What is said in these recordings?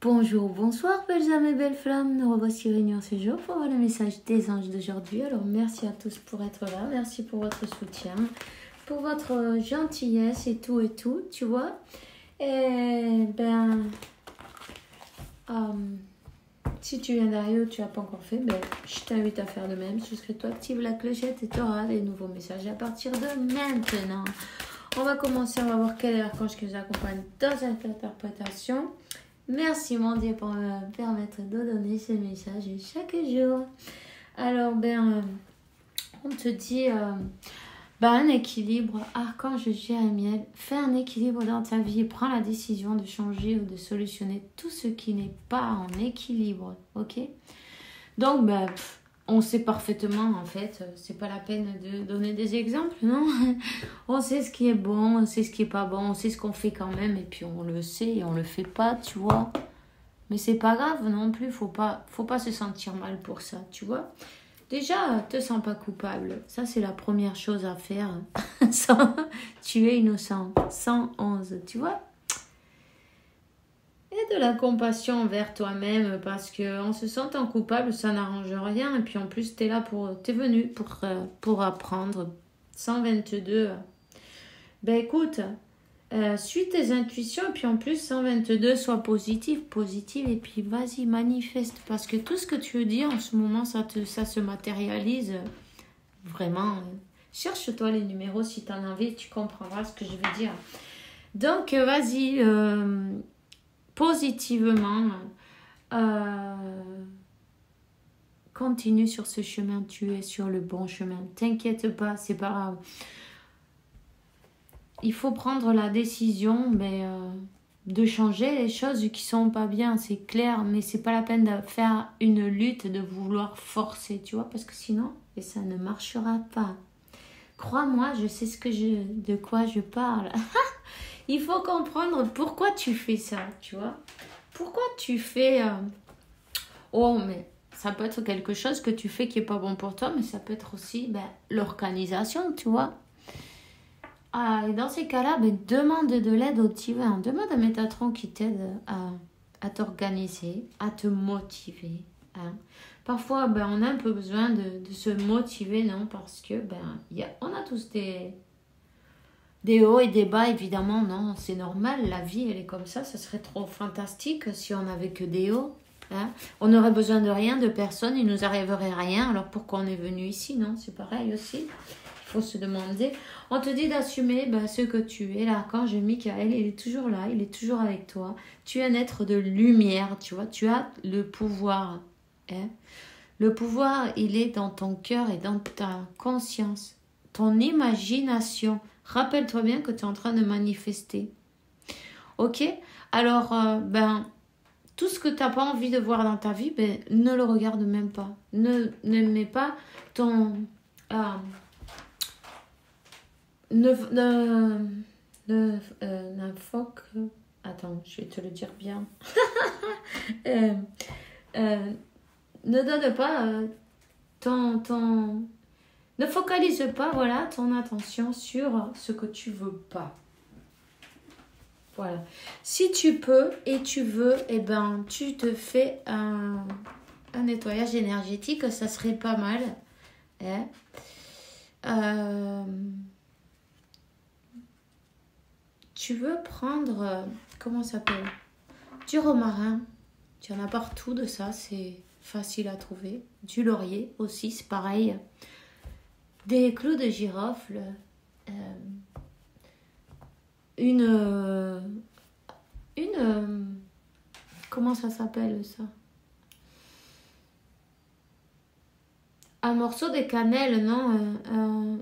Bonjour, bonsoir, belles âmes et belles flammes. Nous revoici réunis ce jour pour voir le message des anges d'aujourd'hui. Alors, merci à tous pour être là. Merci pour votre soutien, pour votre gentillesse et tout, tu vois. Et si tu viens d'arriver ou tu n'as pas encore fait, je t'invite à faire de même. Souscris-toi, active la clochette et tu auras des nouveaux messages à partir de maintenant. On va commencer, on va voir quel est l'archange qui nous accompagne dans cette interprétation. Merci mon Dieu pour me permettre de donner ce message chaque jour. Alors, on te dit un équilibre. Archange Jérémiel, fais un équilibre dans ta vie et prends la décision de changer ou de solutionner tout ce qui n'est pas en équilibre. Ok? Donc, on sait parfaitement, en fait, c'est pas la peine de donner des exemples, non? On sait ce qui est bon, on sait ce qui est pas bon, on sait ce qu'on fait quand même, et puis on le sait et on le fait pas, tu vois. Mais c'est pas grave non plus, faut pas se sentir mal pour ça, tu vois. Déjà, te sens pas coupable, ça c'est la première chose à faire. Tu es innocent, 111, tu vois. Et de la compassion envers toi-même, parce que en se sentant coupable, ça n'arrange rien. Et puis en plus, t'es venu pour apprendre. 122. Écoute, suis tes intuitions. Et puis en plus, 122, sois positive. Et puis vas-y, manifeste. Parce que tout ce que tu dis en ce moment, ça se matérialise. Vraiment. Cherche-toi les numéros si t'en as envie. Tu comprendras ce que je veux dire. Donc, vas-y... positivement, continue sur ce chemin, tu es sur le bon chemin, t'inquiète pas, c'est pas grave. Il faut prendre la décision de changer les choses qui sont pas bien, c'est clair, mais c'est pas la peine de faire une lutte, de vouloir forcer, tu vois, parce que sinon, ça ne marchera pas. Crois-moi, je sais de quoi je parle. Il faut comprendre pourquoi tu fais ça, tu vois. Pourquoi tu fais... mais ça peut être quelque chose que tu fais qui n'est pas bon pour toi, mais ça peut être aussi l'organisation, tu vois. Et dans ces cas-là, demande de l'aide au divin. Demande à Métatron qui t'aide à t'organiser, à te motiver. Parfois, on a un peu besoin de se motiver, non? Parce que on a tous des hauts et des bas, évidemment, non, c'est normal, la vie, elle est comme ça serait trop fantastique si on n'avait que des hauts. On n'aurait besoin de rien, de personne, il nous arriverait rien, alors pourquoi on est venu ici, non? C'est pareil aussi, il faut se demander. On te dit d'assumer ce que tu es, l'archange Michael, il est toujours là, il est toujours avec toi. Tu es un être de lumière, tu vois, tu as le pouvoir. Le pouvoir, il est dans ton cœur et dans ta conscience, ton imagination. Rappelle-toi bien que tu es en train de manifester. Ok? Alors, tout ce que tu n'as pas envie de voir dans ta vie, ne le regarde même pas. Ne mets pas ton... Attends, je vais te le dire bien. Ne donne pas ne focalise pas, ton attention sur ce que tu veux pas. Voilà. Si tu peux et tu veux, tu te fais un nettoyage énergétique, ça serait pas mal. Tu veux prendre, comment ça s'appelle? Du romarin. Tu en as partout de ça, c'est facile à trouver. Du laurier aussi, c'est pareil. Des clous de girofle, comment ça s'appelle ça? Un morceau de cannelle, non?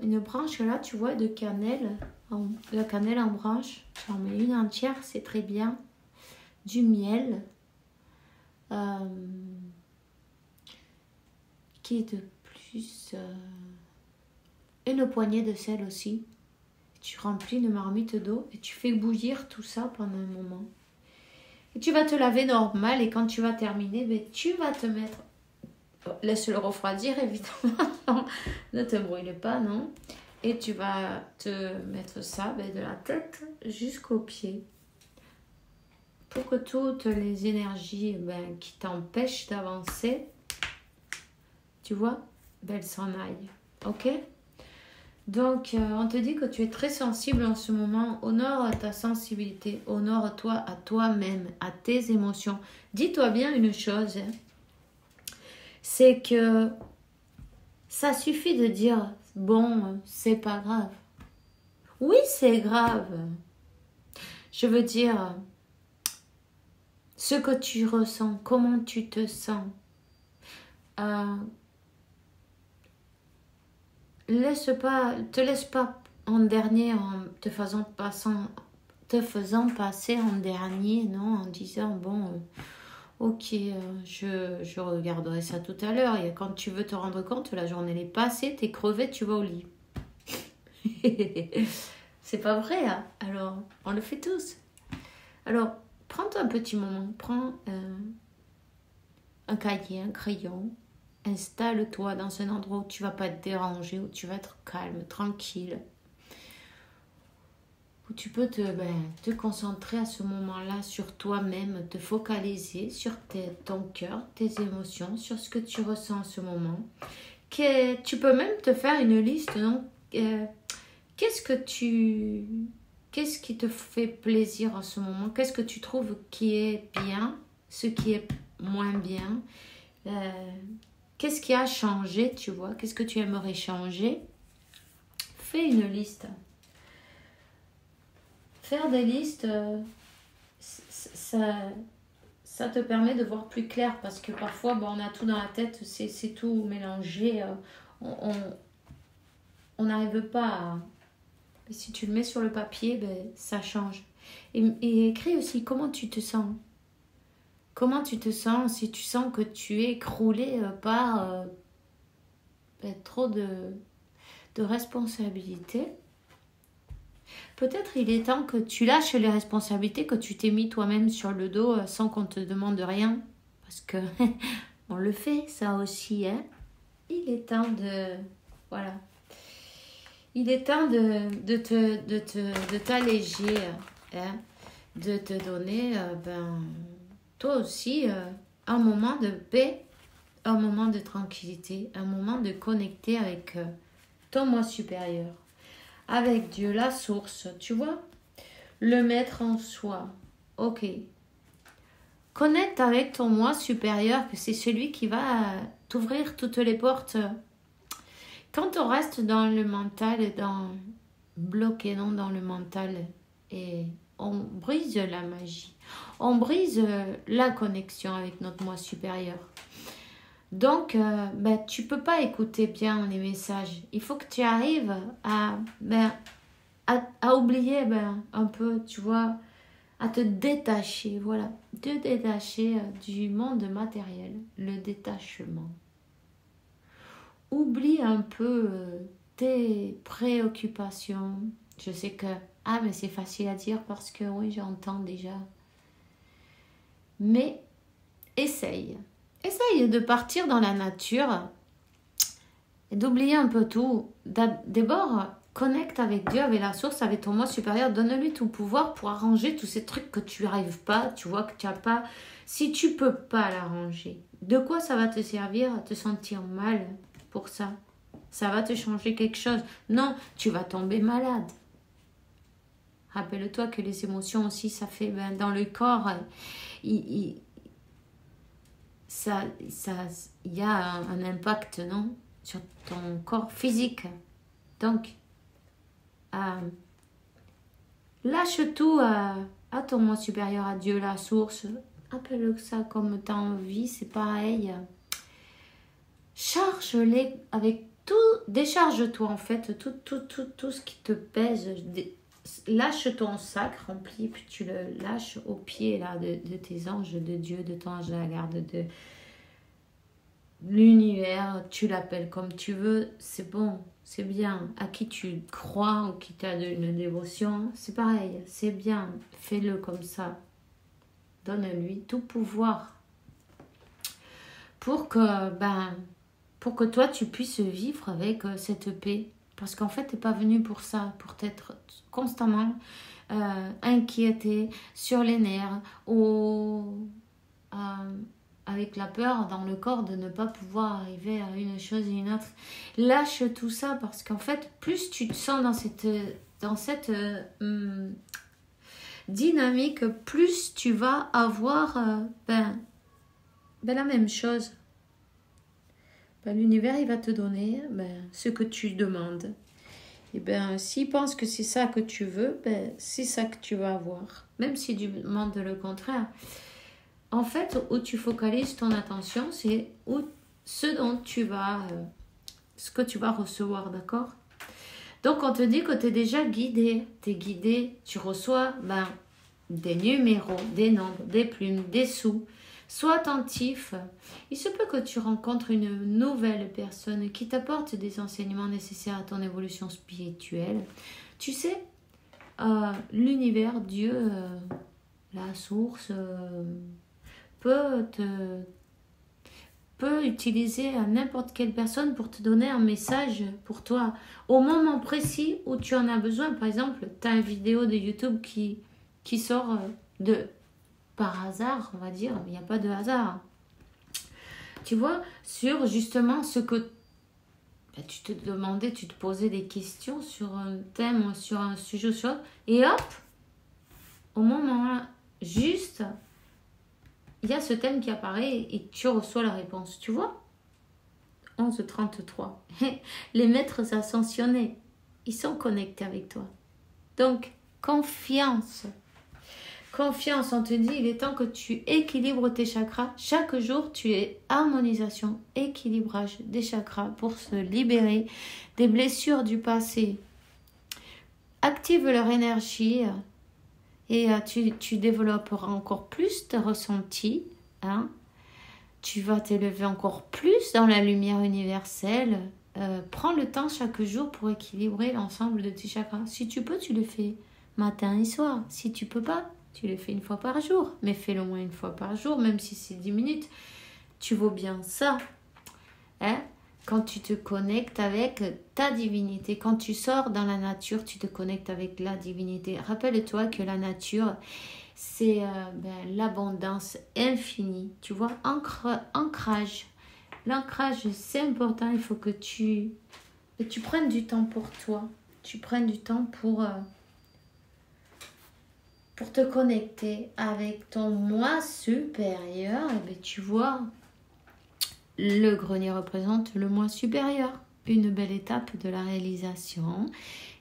Une branche là, tu vois, de cannelle. La cannelle en branche. J'en mets une entière, c'est très bien. Du miel. Qui est de plus... une poignée de sel aussi. Tu remplis une marmite d'eau et tu fais bouillir tout ça pendant un moment. Et tu vas te laver normal et quand tu vas terminer, tu vas te mettre... Laisse-le refroidir évidemment. Ne te brûle pas, non? Et tu vas te mettre ça de la tête jusqu'aux pieds. pour que toutes les énergies qui t'empêchent d'avancer, tu vois, elles s'en aillent. Ok? Donc, on te dit que tu es très sensible en ce moment. Honore ta sensibilité. Honore-toi à toi-même, à tes émotions. Dis-toi bien une chose, hein, c'est que ça suffit de dire, bon, c'est pas grave. Oui, c'est grave. Je veux dire, ce que tu ressens, comment tu te sens. Te laisse pas en dernier en te faisant passer en dernier, non, en disant bon, ok, je regarderai ça tout à l'heure. Et quand tu veux te rendre compte, la journée est passée, t'es crevé, tu vas au lit. C'est pas vrai, hein? Alors on le fait tous. Alors prends-toi un petit moment, prends un cahier, un crayon. Installe-toi dans un endroit où tu ne vas pas te déranger, où tu vas être calme, tranquille. Où tu peux te concentrer à ce moment-là sur toi-même, te focaliser sur ton cœur, tes émotions, sur ce que tu ressens en ce moment. Tu peux même te faire une liste, non? Qu'est-ce qui te fait plaisir en ce moment? Qu'est-ce que tu trouves qui est bien? Ce qui est moins bien? Qu'est-ce qui a changé, tu vois? Qu'est-ce que tu aimerais changer? Fais une liste. Faire des listes, ça te permet de voir plus clair parce que parfois, on a tout dans la tête, c'est tout mélangé. On n'arrive pas à... Si tu le mets sur le papier, ça change. Et écris aussi comment tu te sens. Comment tu te sens si tu sens que tu es écroulé par trop de responsabilités. Peut-être il est temps que tu lâches les responsabilités que tu t'es mis toi-même sur le dos sans qu'on te demande rien. Parce que on le fait ça aussi. Hein. Il est temps de... Voilà. Il est temps de t'alléger. Hein, de te donner... toi aussi, un moment de paix, un moment de tranquillité, un moment de connecter avec ton moi supérieur, avec Dieu, la source, tu vois, le maître en soi. Ok. Connecte avec ton moi supérieur, que c'est celui qui va t'ouvrir toutes les portes. Quand on reste dans le mental, bloqué dans le mental, et on brise la magie. On brise la connexion avec notre moi supérieur. Donc, tu ne peux pas écouter bien les messages. Il faut que tu arrives à oublier un peu, tu vois, à te détacher, voilà. Te détacher du monde matériel, le détachement. Oublie un peu tes préoccupations. Je sais que, mais c'est facile à dire parce que oui, j'entends déjà. Mais essaye de partir dans la nature et d'oublier un peu tout. D'abord, connecte avec Dieu, avec la source, avec ton moi supérieur. Donne-lui tout pouvoir pour arranger tous ces trucs que tu n'arrives pas, tu vois, que tu n'as pas. Si tu peux pas l'arranger, de quoi ça va te servir à te sentir mal pour ça? Ça va te changer quelque chose? Non, tu vas tomber malade. Rappelle-toi que les émotions aussi, ça fait dans le corps, il y a un impact, non, sur ton corps physique. Donc, lâche tout à ton moi supérieur, à Dieu, la source. Appelle ça comme tu as envie, c'est pareil. Charge-les avec tout, décharge-toi en fait, tout ce qui te pèse. Lâche ton sac rempli, puis tu le lâches au pied là, de tes anges, de Dieu, de ton ange de la garde, de l'univers. Tu l'appelles comme tu veux, c'est bon, c'est bien. À qui tu crois ou qui t'a une dévotion, c'est pareil, c'est bien. Fais-le comme ça. Donne-lui tout pouvoir pour que toi tu puisses vivre avec cette paix. Parce qu'en fait, tu n'es pas venu pour ça, pour t'être constamment inquiété, sur les nerfs, ou avec la peur dans le corps de ne pas pouvoir arriver à une chose et une autre. Lâche tout ça, parce qu'en fait, plus tu te sens dans cette dynamique, plus tu vas avoir la même chose. L'univers, il va te donner ce que tu demandes. Et s'il pense que c'est ça que tu veux, c'est ça que tu vas avoir. Même si tu demandes le contraire. En fait, où tu focalises ton attention, c'est ce que tu vas recevoir, d'accord? Donc, on te dit que tu es déjà guidé. Tu es guidé, tu reçois des numéros, des nombres, des plumes, des sous. Sois attentif. Il se peut que tu rencontres une nouvelle personne qui t'apporte des enseignements nécessaires à ton évolution spirituelle. Tu sais, l'univers, Dieu, la source, peut utiliser n'importe quelle personne pour te donner un message pour toi. Au moment précis où tu en as besoin, par exemple, tu as une vidéo de YouTube qui sort par hasard, on va dire, il n'y a pas de hasard. Tu vois, sur justement ce que tu te demandais, tu te posais des questions sur un thème, sur un sujet, et hop, au moment là, juste, il y a ce thème qui apparaît et tu reçois la réponse, tu vois. 11h33. Les maîtres ascensionnés, ils sont connectés avec toi. Donc, confiance. Confiance, on te dit, il est temps que tu équilibres tes chakras. Chaque jour, tu es harmonisation, équilibrage des chakras pour se libérer des blessures du passé. Active leur énergie et tu développeras encore plus tes ressentis. Hein. Tu vas t'élever encore plus dans la lumière universelle. Prends le temps chaque jour pour équilibrer l'ensemble de tes chakras. Si tu peux, tu le fais matin et soir. Si tu peux pas, tu le fais une fois par jour, mais fais-le au moins une fois par jour, même si c'est 10 minutes. Tu vaux bien ça. Hein? Quand tu te connectes avec ta divinité, quand tu sors dans la nature, tu te connectes avec la divinité. Rappelle-toi que la nature, c'est l'abondance infinie. Tu vois, ancrage. L'ancrage, c'est important. Il faut que tu prennes du temps pour toi. Tu prennes du temps pour te connecter avec ton moi supérieur. Et tu vois, le grenier représente le moi supérieur. Une belle étape de la réalisation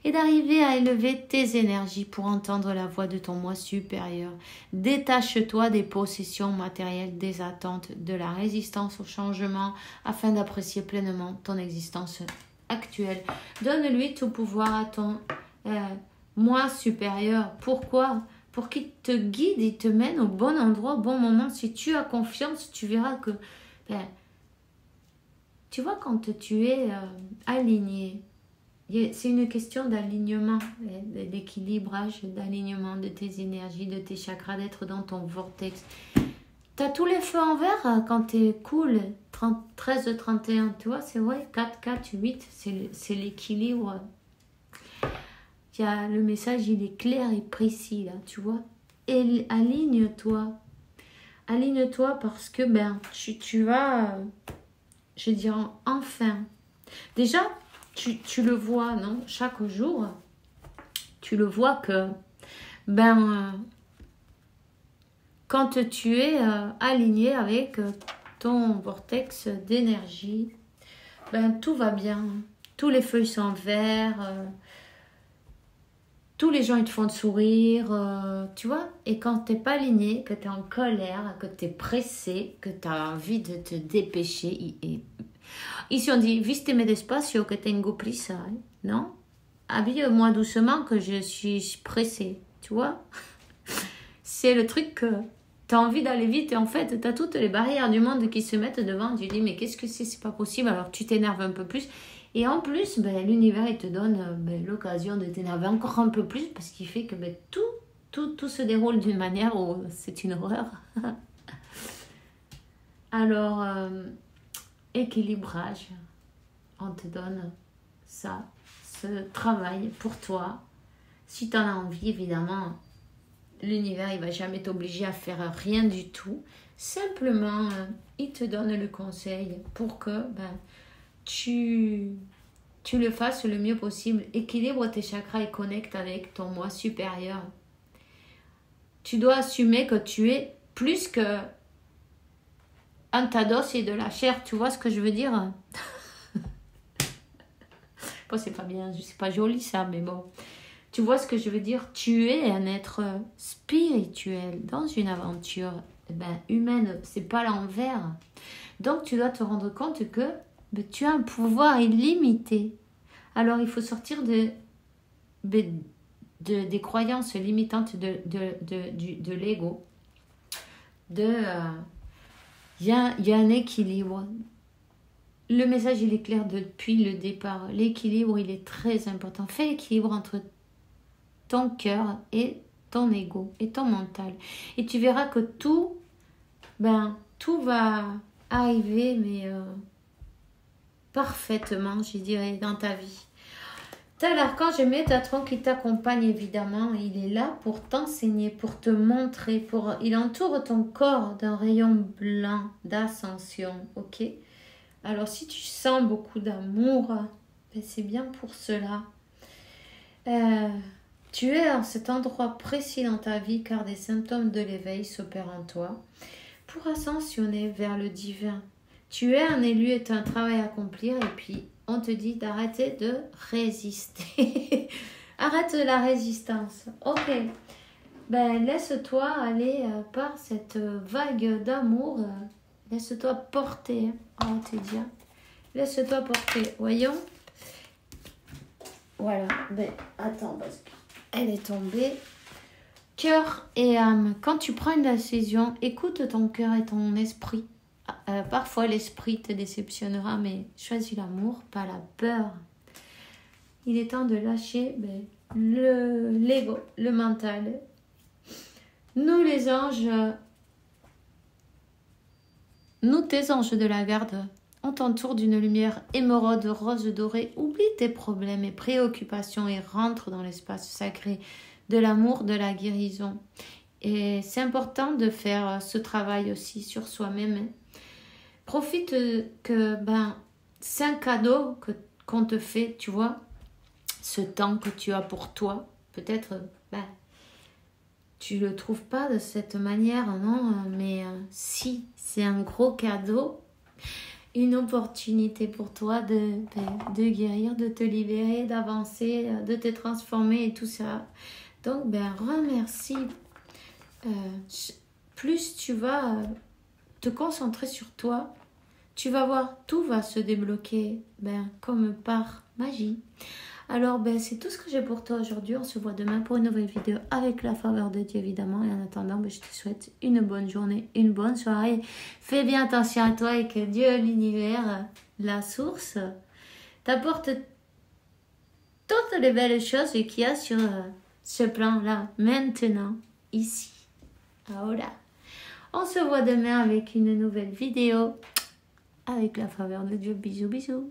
et d'arriver à élever tes énergies pour entendre la voix de ton moi supérieur. Détache-toi des possessions matérielles, des attentes, de la résistance au changement afin d'apprécier pleinement ton existence actuelle. Donne-lui tout pouvoir à ton moi supérieur. Pourquoi ? Pour qu'il te guide et te mène au bon endroit, au bon moment. Si tu as confiance, tu verras que... tu vois, quand tu es aligné, c'est une question d'alignement, d'équilibrage, d'alignement de tes énergies, de tes chakras, d'être dans ton vortex. Tu as tous les feux en vert quand tu es cool, 13, 31, tu vois, c'est vrai, 4, 4, 8, c'est l'équilibre. Le message, il est clair et précis, là, tu vois. Et aligne-toi. Aligne-toi parce que, tu vas, je dirais, enfin. Déjà, tu le vois, non? Chaque jour, tu le vois que, quand tu es aligné avec ton vortex d'énergie, tout va bien. Tous les feux sont verts. Tous les gens, ils te font sourire, tu vois. Et quand tu n'es pas aligné, que tu es en colère, que tu es pressé, que tu as envie de te dépêcher. Ici, on dit, visteme despacio que tengo prisa. Non? Habille-moi doucement que je suis pressée, tu vois. C'est le truc que tu as envie d'aller vite et en fait, tu as toutes les barrières du monde qui se mettent devant. Tu dis, mais qu'est-ce que c'est pas possible. Alors, tu t'énerves un peu plus. Et en plus, l'univers, il te donne l'occasion de t'énerver encore un peu plus parce qu'il fait que tout se déroule d'une manière où c'est une horreur. Alors, équilibrage, on te donne ça ce travail pour toi. Si tu en as envie, évidemment, l'univers, il va jamais t'obliger à faire rien du tout. Simplement, il te donne le conseil pour que tu le fasses le mieux possible. Équilibre tes chakras et connecte avec ton moi supérieur. Tu dois assumer que tu es plus que un tas d'os et de la chair. Tu vois ce que je veux dire? Bon, c'est pas bien, c'est pas joli ça, mais bon. Tu vois ce que je veux dire? Tu es un être spirituel dans une aventure humaine. C'est pas l'envers. Donc, tu dois te rendre compte que tu as un pouvoir illimité. Alors, il faut sortir des croyances limitantes de l'ego. Il y a un équilibre. Le message, il est clair depuis le départ. L'équilibre, il est très important. Fais l'équilibre entre ton cœur et ton ego et ton mental. Et tu verras que tout va arriver, mais parfaitement, je dirais, dans ta vie. T'as l'archange Métatron qui t'accompagne, évidemment. Il est là pour t'enseigner, pour te montrer. Il entoure ton corps d'un rayon blanc d'ascension, ok? Alors, si tu sens beaucoup d'amour, c'est bien pour cela. Tu es à cet endroit précis dans ta vie car des symptômes de l'éveil s'opèrent en toi pour ascensionner vers le divin. Tu es un élu et tu as un travail à accomplir et puis on te dit d'arrêter de résister. Arrête la résistance. Ok. Laisse-toi aller par cette vague d'amour. Laisse-toi porter. On va te dire. Laisse-toi porter. Voyons. Voilà. Attends, parce qu'elle est tombée. Cœur et âme. Quand tu prends une décision, écoute ton cœur et ton esprit. Parfois, l'esprit te déceptionnera, mais choisis l'amour, pas la peur. Il est temps de lâcher l'ego, le mental. Nous, les anges, nous, tes anges de la garde, on t'entoure d'une lumière émeraude, rose, dorée. Oublie tes problèmes et préoccupations et rentre dans l'espace sacré de l'amour, de la guérison. Et c'est important de faire ce travail aussi sur soi-même. Profite que c'est un cadeau qu'on te fait, tu vois, ce temps que tu as pour toi. Peut-être tu le trouves pas de cette manière, non, mais si, c'est un gros cadeau, une opportunité pour toi de guérir, de te libérer, d'avancer, de te transformer et tout ça. Donc, remercie. Plus tu vas te concentrer sur toi, tu vas voir, tout va se débloquer comme par magie. Alors, c'est tout ce que j'ai pour toi aujourd'hui. On se voit demain pour une nouvelle vidéo avec la faveur de Dieu, évidemment. Et en attendant, je te souhaite une bonne journée, une bonne soirée. Fais bien attention à toi et que Dieu, l'univers, la source, t'apporte toutes les belles choses qu'il y a sur ce plan-là, maintenant, ici. Voilà. On se voit demain avec une nouvelle vidéo avec la faveur de Dieu. Bisous, bisous.